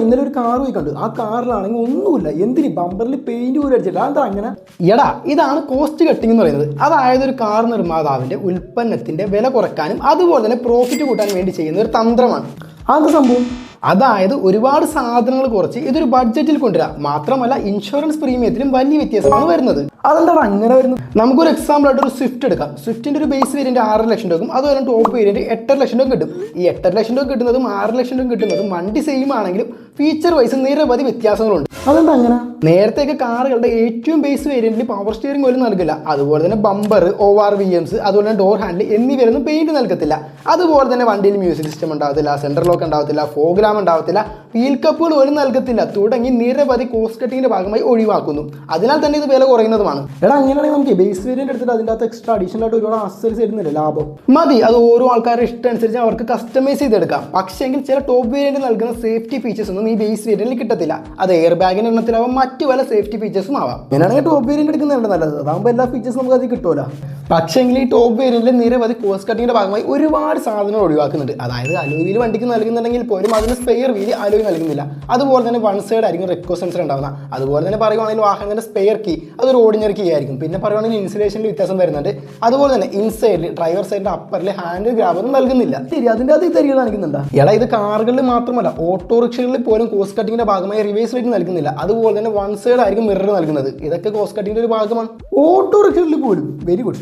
ഇന്നലെ ഒരു കാർ പോയി കണ്ടു. ആ കാറിലാണെങ്കിൽ ഒന്നുമില്ല, എന്തിന് ബമ്പറിൽ പെയിന്റ് പോലും അടിച്ചില്ല. അതെന്താ അങ്ങനെ? എടാ, ഇതാണ് കോസ്റ്റ് കട്ടിംഗ് എന്ന് പറയുന്നത്. അതായത് ഒരു കാർ നിർമ്മാതാവിന്റെ ഉൽപ്പന്നത്തിന്റെ വില കുറയ്ക്കാനും അതുപോലെ തന്നെ പ്രോഫിറ്റ് കൂട്ടാൻ വേണ്ടി ചെയ്യുന്ന ഒരു തന്ത്രമാണ്. അതെന്താ സംഭവം? അതായത് ഒരുപാട് സാധനങ്ങൾ കുറച്ച് ഇതൊരു ബഡ്ജറ്റിൽ കൊണ്ടുവരാം. മാത്രമല്ല ഇൻഷുറൻസ് പ്രീമിയത്തിലും വലിയ വ്യത്യാസമാണ് വരുന്നത്. അതെന്താണ് അങ്ങനെ വരുന്നത്? നമുക്കൊരു എക്സാമ്പിൾ ആയിട്ട് ഒരു സ്വിഫ്റ്റ് എടുക്കാം. സ്വിഫ്റ്റിന്റെ ഒരു ബേസ് വേരിയന്റ് 6 ലക്ഷം രൂപ, അതുപോലെ ടോപ്പ് വേരിയന്റ് 8.5 ലക്ഷം രൂപ കിട്ടും. ഈ 8.5 ലക്ഷം രൂപ കിട്ടുന്നതും 6 ലക്ഷം രൂപ കിട്ടുന്നതും വണ്ടി സെയിം ആണെങ്കിലും ഫീച്ചർ വൈസ് നിരവധി വ്യത്യാസങ്ങളുണ്ട്. അതെന്താ അങ്ങനെ? നേരത്തെയൊക്കെ കാറുകളുടെ ഏറ്റവും ബേസ് വേരിയന്റിൽ പവർ സ്റ്റിയറിംഗ് പോലും നൽകില്ല. അതുപോലെ തന്നെ ബമ്പർ, ORVMs, അതുപോലെ തന്നെ ഡോർ ഹാൻഡിൽ എന്നിവരൊന്നും പെയിന്റ് നൽകത്തില്ല. അതുപോലെ തന്നെ വണ്ടിയിൽ മ്യൂസിക് സിസ്റ്റം ഉണ്ടാവത്തില്ല, സെൻട്രൽ ലോക്ക് ഉണ്ടാവത്തില്ല, ഫോഗ് ലാമ്പ് ഉണ്ടാവത്തില്ല, വീൽ കപ്പുകൾ പോലും നൽകത്തില്ല തുടങ്ങി നിരവധി കോസ്റ്റ് കട്ടിങ്ങിന്റെ ഭാഗമായി ഒഴിവാക്കുന്നു. അതിനാൽ തന്നെ ഇത് വില കുറയുന്നതുമാണ്. എടാ, അങ്ങനെയാണെങ്കിൽ നമുക്ക് ബേസ് വേരിയന്റ് എടുത്തിട്ട് അതിൻ്റെ അകത്ത് എക്സ്ട്രാ അഡീഷണൽ ആയിട്ട് ഒരുപാട് ആക്സസറീസ് ഇടുന്നില്ല, ലാഭം മതി. അത് ഓരോ ആൾക്കാരുടെ ഇഷ്ടം അനുസരിച്ച് അവർക്ക് കസ്റ്റമൈസ് ചെയ്തെടുക്കാം. പക്ഷേങ്കിൽ ചില ടോപ്പ് വേരിയന്റ് നൽകുന്ന സേഫ്റ്റി ഫീച്ചേഴ്സ് ഒന്നും ഈ ബേസ് വേരിയന്റിൽ കിട്ടത്തില്ല. അത് എയർ ബാഗിന്റെ എണ്ണത്തിലാവാം, മറ്റു പല സേഫ്റ്റി ഫീച്ചേഴ്സും ആവാം. അങ്ങനെയാണെങ്കിൽ ടോപ്പ് വേരിയന്റ് എടുക്കുന്നതാണ് നല്ലത്. അതാകുമ്പോൾ എല്ലാ ഫീച്ചേഴ്സും നമുക്ക് അത് കിട്ടുമല്ലോ. പക്ഷേങ്കിൽ ഈ ടോപ്പ് വേരിയന്റിൽ നിരവധി കോസ്റ്റ് കട്ടിങ്ങിന്റെ ഭാഗമായി ഒരുപാട് സാധനങ്ങൾ ഒഴിവാക്കുന്നുണ്ട്. അതായത് അലോയ് വീൽ വണ്ടിക്ക് നൽകുന്നുണ്ടെങ്കിൽ പോലും അതിന് സ്പെയർ വീൽ അലോയ് നൽകുന്നില്ല. അതുപോലെ തന്നെ വൺ സൈഡ് ആയിരിക്കും റെക്കോ സെൻസർ ഉണ്ടാവുക. അതുപോലെ തന്നെ പറയുവാണെങ്കിൽ വാഹനത്തിന്റെ സ്പെയർ കീ അതൊരു ഓർഡിനറി കീ ആയിരിക്കും. പിന്നെ പറയുവാണെങ്കിൽ ഇൻസുലേഷനിൽ വ്യത്യാസം വരുന്നുണ്ട്. അതുപോലെ തന്നെ ഇൻസൈഡിൽ ഡ്രൈവർ സൈഡിന്റെ അപ്പറിൽ ഹാൻഡിൽ ഗ്രാബൊന്നും നൽകുന്നില്ല. ശരി, അതിൻ്റെ അത് തരിക കാണിക്കുന്നുണ്ട്. എടാ, ഇത് കാറുകളിൽ മാത്രമല്ല ഓട്ടോറിക്ഷകളിൽ പോലും കോസ്റ്റ് കട്ടിങ്ങിന്റെ ഭാഗമായി റിവേഴ്സ് ലൈറ്റ് നൽകുന്നില്ല. അതുപോലെ തന്നെ വൺ സൈഡ് ആയിരിക്കും മിറർ നൽകുന്നത്. ഇതൊക്കെ കോസ്റ്റ് കട്ടിങ്ങിന്റെ ഒരു ഭാഗമാണ്. ഓട്ടോറിക്ഷകളിൽ പോലും. Very good.